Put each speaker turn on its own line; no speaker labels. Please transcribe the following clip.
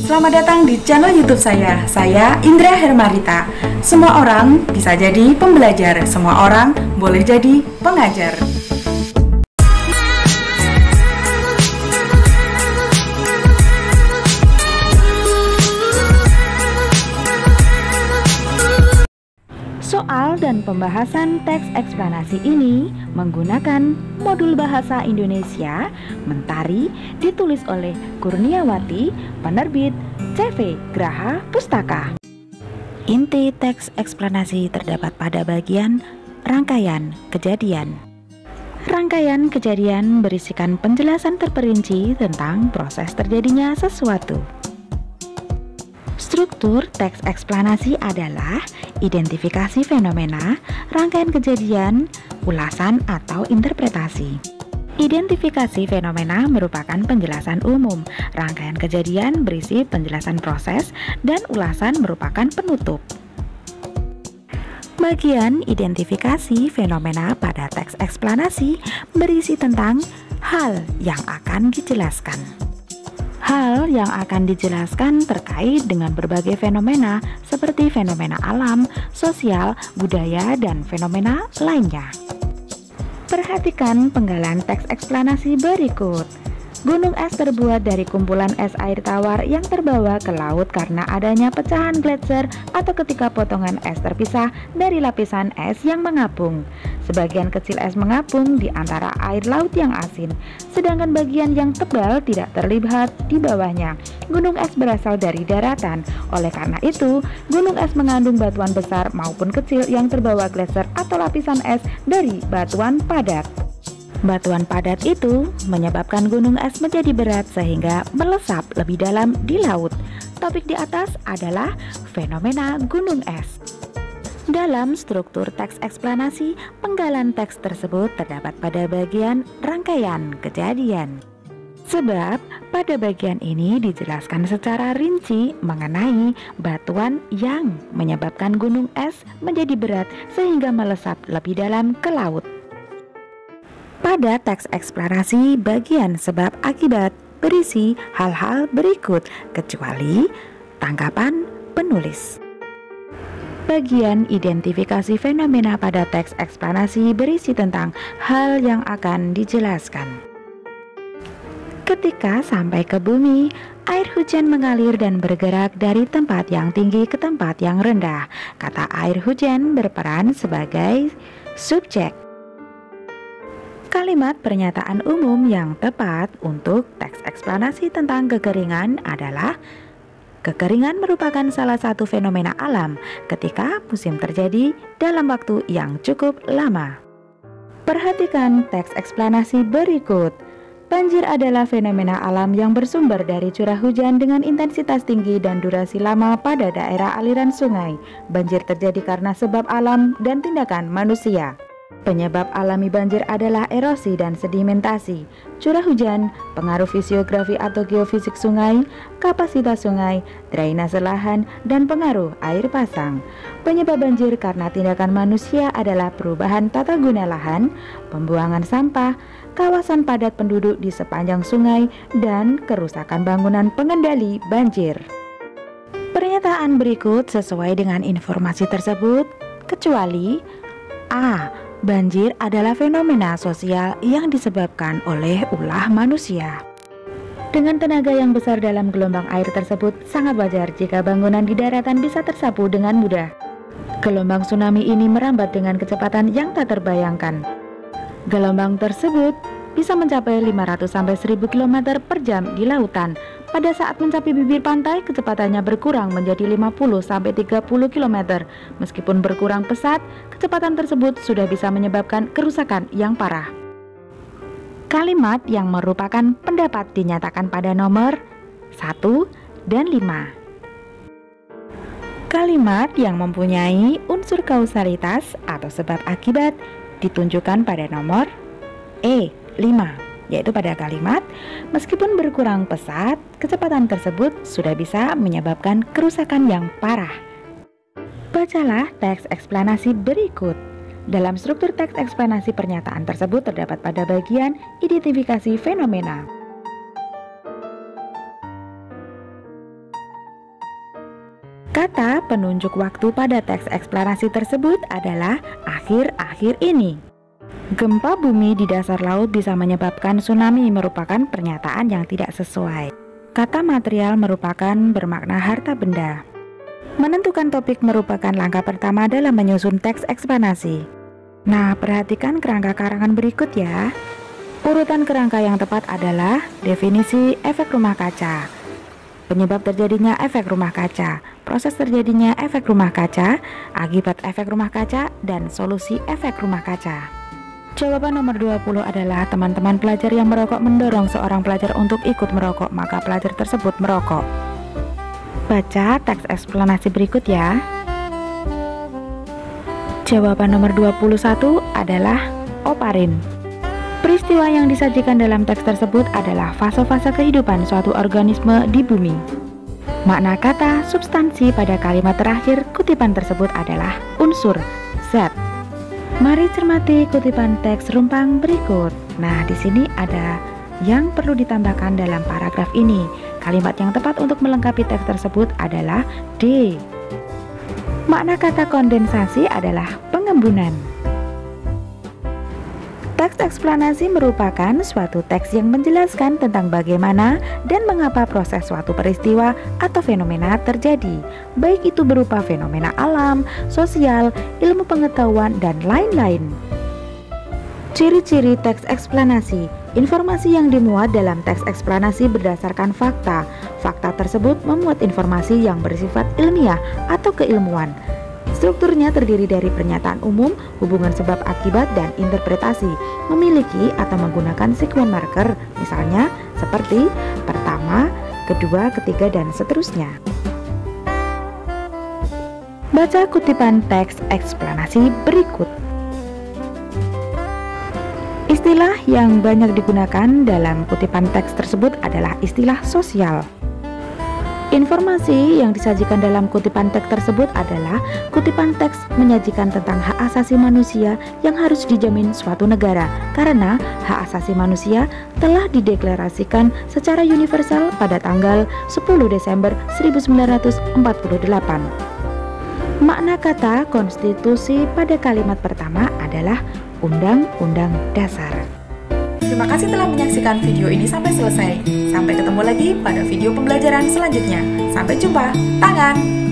Selamat datang di channel YouTube saya Indra Hermarita. Semua orang bisa jadi pembelajar, semua orang boleh jadi pengajar. Soal dan pembahasan teks eksplanasi ini menggunakan modul bahasa Indonesia Mentari, ditulis oleh Kurniawati, penerbit CV Graha Pustaka. Inti teks eksplanasi terdapat pada bagian rangkaian kejadian. Rangkaian kejadian berisikan penjelasan terperinci tentang proses terjadinya sesuatu. Struktur teks eksplanasi adalah identifikasi fenomena, rangkaian kejadian, ulasan atau interpretasi. Identifikasi fenomena merupakan penjelasan umum, rangkaian kejadian berisi penjelasan proses, dan ulasan merupakan penutup. Bagian identifikasi fenomena pada teks eksplanasi berisi tentang hal yang akan dijelaskan. Hal yang akan dijelaskan terkait dengan berbagai fenomena seperti fenomena alam, sosial, budaya, dan fenomena lainnya. Perhatikan penggalan teks eksplanasi berikut. Gunung es terbuat dari kumpulan es air tawar yang terbawa ke laut karena adanya pecahan gletser atau ketika potongan es terpisah dari lapisan es yang mengapung. Sebagian kecil es mengapung di antara air laut yang asin, sedangkan bagian yang tebal tidak terlihat di bawahnya. Gunung es berasal dari daratan, oleh karena itu gunung es mengandung batuan besar maupun kecil yang terbawa gletser atau lapisan es dari batuan padat. Batuan padat itu menyebabkan gunung es menjadi berat sehingga melesap lebih dalam di laut. Topik di atas adalah fenomena gunung es. Dalam struktur teks eksplanasi, penggalan teks tersebut terdapat pada bagian rangkaian kejadian. Sebab pada bagian ini dijelaskan secara rinci mengenai batuan yang menyebabkan gunung es menjadi berat sehingga melesap lebih dalam ke laut. Pada teks eksplanasi, bagian sebab akibat berisi hal-hal berikut kecuali tanggapan penulis. Bagian identifikasi fenomena pada teks eksplanasi berisi tentang hal yang akan dijelaskan. Ketika sampai ke bumi, air hujan mengalir dan bergerak dari tempat yang tinggi ke tempat yang rendah. Kata air hujan berperan sebagai subjek. Kalimat pernyataan umum yang tepat untuk teks eksplanasi tentang kekeringan adalah: kekeringan merupakan salah satu fenomena alam ketika musim terjadi dalam waktu yang cukup lama. Perhatikan teks eksplanasi berikut. Banjir adalah fenomena alam yang bersumber dari curah hujan dengan intensitas tinggi dan durasi lama pada daerah aliran sungai. Banjir terjadi karena sebab alam dan tindakan manusia. Penyebab alami banjir adalah erosi dan sedimentasi, curah hujan, pengaruh fisiografi atau geofisik sungai, kapasitas sungai, drainase lahan, dan pengaruh air pasang. Penyebab banjir karena tindakan manusia adalah perubahan tata guna lahan, pembuangan sampah, kawasan padat penduduk di sepanjang sungai, dan kerusakan bangunan pengendali banjir. Pernyataan berikut sesuai dengan informasi tersebut, kecuali A. Banjir adalah fenomena sosial yang disebabkan oleh ulah manusia. Dengan tenaga yang besar dalam gelombang air tersebut, sangat wajar jika bangunan di daratan bisa tersapu dengan mudah. Gelombang tsunami ini merambat dengan kecepatan yang tak terbayangkan. Gelombang tersebut bisa mencapai 500-1000 km per jam di lautan. Pada saat mencapai bibir pantai, kecepatannya berkurang menjadi 50-30 km. Meskipun berkurang pesat, kecepatan tersebut sudah bisa menyebabkan kerusakan yang parah. Kalimat yang merupakan pendapat dinyatakan pada nomor 1 dan 5. Kalimat yang mempunyai unsur kausalitas atau sebab akibat ditunjukkan pada nomor E5. Yaitu pada kalimat, meskipun berkurang pesat, kecepatan tersebut sudah bisa menyebabkan kerusakan yang parah. Bacalah teks eksplanasi berikut. Dalam struktur teks eksplanasi, pernyataan tersebut terdapat pada bagian identifikasi fenomena. Kata penunjuk waktu pada teks eksplanasi tersebut adalah akhir-akhir ini. Gempa bumi di dasar laut bisa menyebabkan tsunami merupakan pernyataan yang tidak sesuai. Kata material merupakan bermakna harta benda. Menentukan topik merupakan langkah pertama dalam menyusun teks eksplanasi. Nah, perhatikan kerangka karangan berikut ya. Urutan kerangka yang tepat adalah definisi efek rumah kaca, penyebab terjadinya efek rumah kaca, proses terjadinya efek rumah kaca, akibat efek rumah kaca, dan solusi efek rumah kaca. Jawaban nomor 20 adalah teman-teman pelajar yang merokok mendorong seorang pelajar untuk ikut merokok, maka pelajar tersebut merokok. Baca teks eksplanasi berikut ya. Jawaban nomor 21 adalah oparin. Peristiwa yang disajikan dalam teks tersebut adalah fase-fase kehidupan suatu organisme di bumi. Makna kata substansi pada kalimat terakhir kutipan tersebut adalah unsur zat. Mari cermati kutipan teks rumpang berikut. Nah, di sini ada yang perlu ditambahkan dalam paragraf ini. Kalimat yang tepat untuk melengkapi teks tersebut adalah D. Makna kata kondensasi adalah pengembunan. Teks eksplanasi merupakan suatu teks yang menjelaskan tentang bagaimana dan mengapa proses suatu peristiwa atau fenomena terjadi, baik itu berupa fenomena alam, sosial, ilmu pengetahuan, dan lain-lain. Ciri-ciri teks eksplanasi. Informasi yang dimuat dalam teks eksplanasi berdasarkan fakta. Fakta tersebut memuat informasi yang bersifat ilmiah atau keilmuan. Strukturnya terdiri dari pernyataan umum, hubungan sebab akibat, dan interpretasi. Memiliki atau menggunakan sekuen marker, misalnya seperti pertama, kedua, ketiga, dan seterusnya. Baca kutipan teks eksplanasi berikut. Istilah yang banyak digunakan dalam kutipan teks tersebut adalah istilah sosial. Informasi yang disajikan dalam kutipan teks tersebut adalah kutipan teks menyajikan tentang hak asasi manusia yang harus dijamin suatu negara karena hak asasi manusia telah dideklarasikan secara universal pada tanggal 10 Desember 1948. Makna kata konstitusi pada kalimat pertama adalah Undang-Undang Dasar.
Terima kasih telah menyaksikan video ini sampai selesai. Sampai ketemu lagi pada video pembelajaran selanjutnya. Sampai jumpa. Tangan!